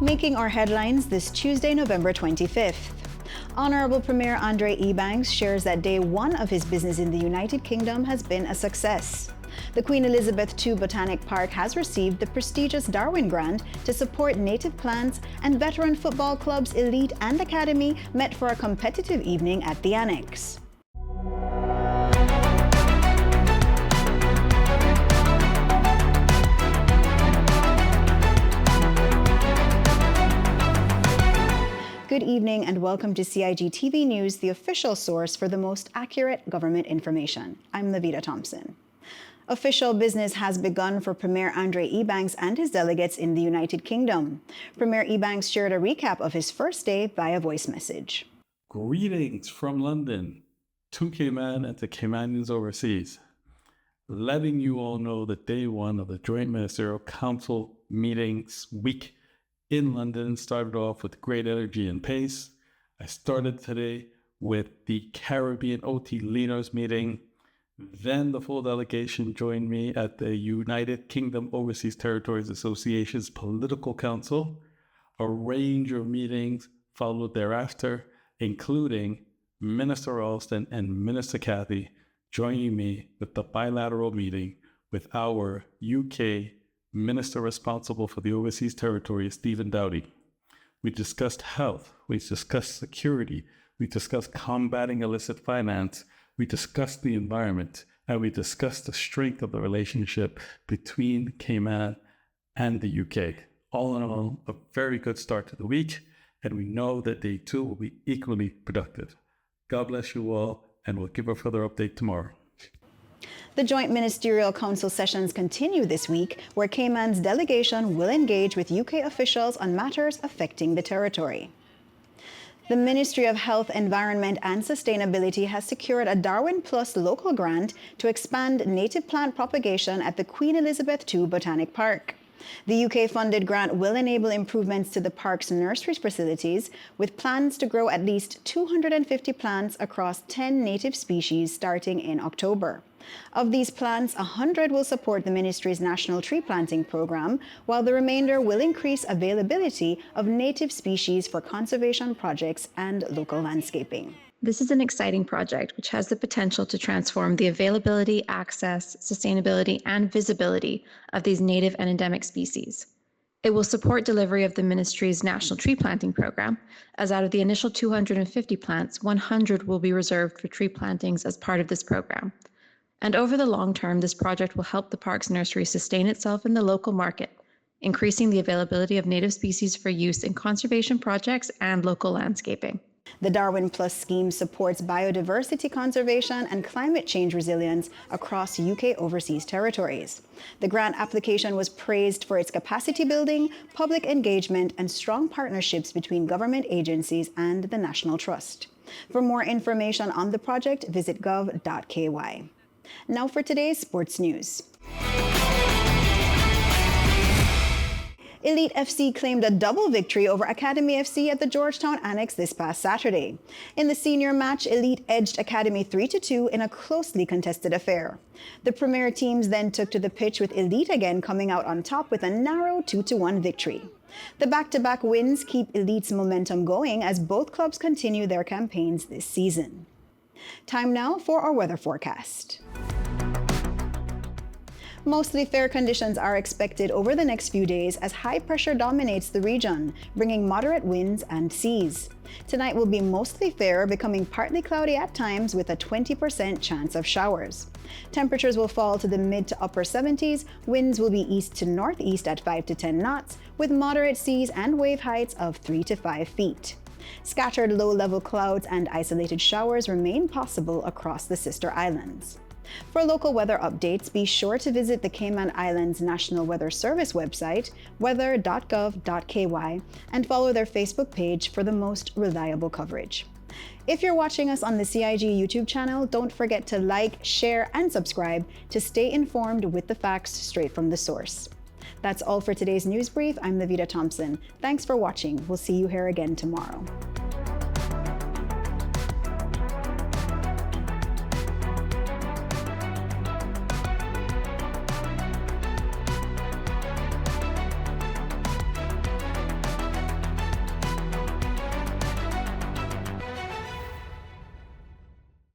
Making our headlines this Tuesday, November 25th. Honorable Premier Andre Ebanks shares that day one of his business in the United Kingdom has been a success. The Queen Elizabeth II Botanic Park has received the prestigious Darwin Grant to support native plants, and veteran football clubs Elite and Academy met for a competitive evening at the Annex. Good evening and welcome to CIGtv News, the official source for the most accurate government information. I'm Levita Thompson. Official business has begun for Premier Andre Ebanks and his delegates in the United Kingdom. Premier Ebanks shared a recap of his first day via voice message. Greetings from London to Cayman and to Caymanians overseas. Letting you all know that day one of the Joint Ministerial Council meetings week in London started off with great energy and pace. I started today with the Caribbean OT Leaders meeting. Then the full delegation joined me at the United Kingdom Overseas Territories Association's Political Council. A range of meetings followed thereafter, including Minister Alston and Minister Cathy joining me with the bilateral meeting with our UK Minister responsible for the overseas territory, Stephen Dowdy. We discussed health, we discussed security, we discussed combating illicit finance, we discussed the environment, and we discussed the strength of the relationship between Cayman and the UK. All in all, a very good start to the week, and we know that day two will be equally productive. God bless you all, and we'll give a further update tomorrow. The Joint Ministerial Council sessions continue this week, where Cayman's delegation will engage with UK officials on matters affecting the territory. The Ministry of Health, Environment and Sustainability has secured a Darwin Plus local grant to expand native plant propagation at the Queen Elizabeth II Botanic Park. The UK-funded grant will enable improvements to the park's nursery facilities, with plans to grow at least 250 plants across 10 native species starting in October. Of these plants, 100 will support the ministry's national tree planting program, while the remainder will increase availability of native species for conservation projects and local landscaping. This is an exciting project which has the potential to transform the availability, access, sustainability, and visibility of these native and endemic species. It will support delivery of the ministry's national tree planting program, as out of the initial 250 plants, 100 will be reserved for tree plantings as part of this program. And over the long term, this project will help the park's nursery sustain itself in the local market, increasing the availability of native species for use in conservation projects and local landscaping. The Darwin Plus scheme supports biodiversity conservation and climate change resilience across UK overseas territories. The grant application was praised for its capacity building, public engagement, and strong partnerships between government agencies and the National Trust. For more information on the project, visit gov.ky. Now for today's sports news. Elite FC claimed a double victory over Academy FC at the Georgetown Annex this past Saturday. In the senior match, Elite edged Academy 3-2 in a closely contested affair. The premier teams then took to the pitch, with Elite again coming out on top with a narrow 2-1 victory. The back-to-back wins keep Elite's momentum going as both clubs continue their campaigns this season. Time now for our weather forecast. Mostly fair conditions are expected over the next few days as high pressure dominates the region, bringing moderate winds and seas. Tonight will be mostly fair, becoming partly cloudy at times with a 20% chance of showers. Temperatures will fall to the mid to upper 70s, winds will be east to northeast at 5 to 10 knots, with moderate seas and wave heights of 3 to 5 feet. Scattered low-level clouds and isolated showers remain possible across the sister islands. For local weather updates, be sure to visit the Cayman Islands National Weather Service website, weather.gov.ky, and follow their Facebook page for the most reliable coverage. If you're watching us on the CIG YouTube channel, don't forget to like, share, and subscribe to stay informed with the facts straight from the source. That's all for today's news brief. I'm Levita Thompson. Thanks for watching. We'll see you here again tomorrow.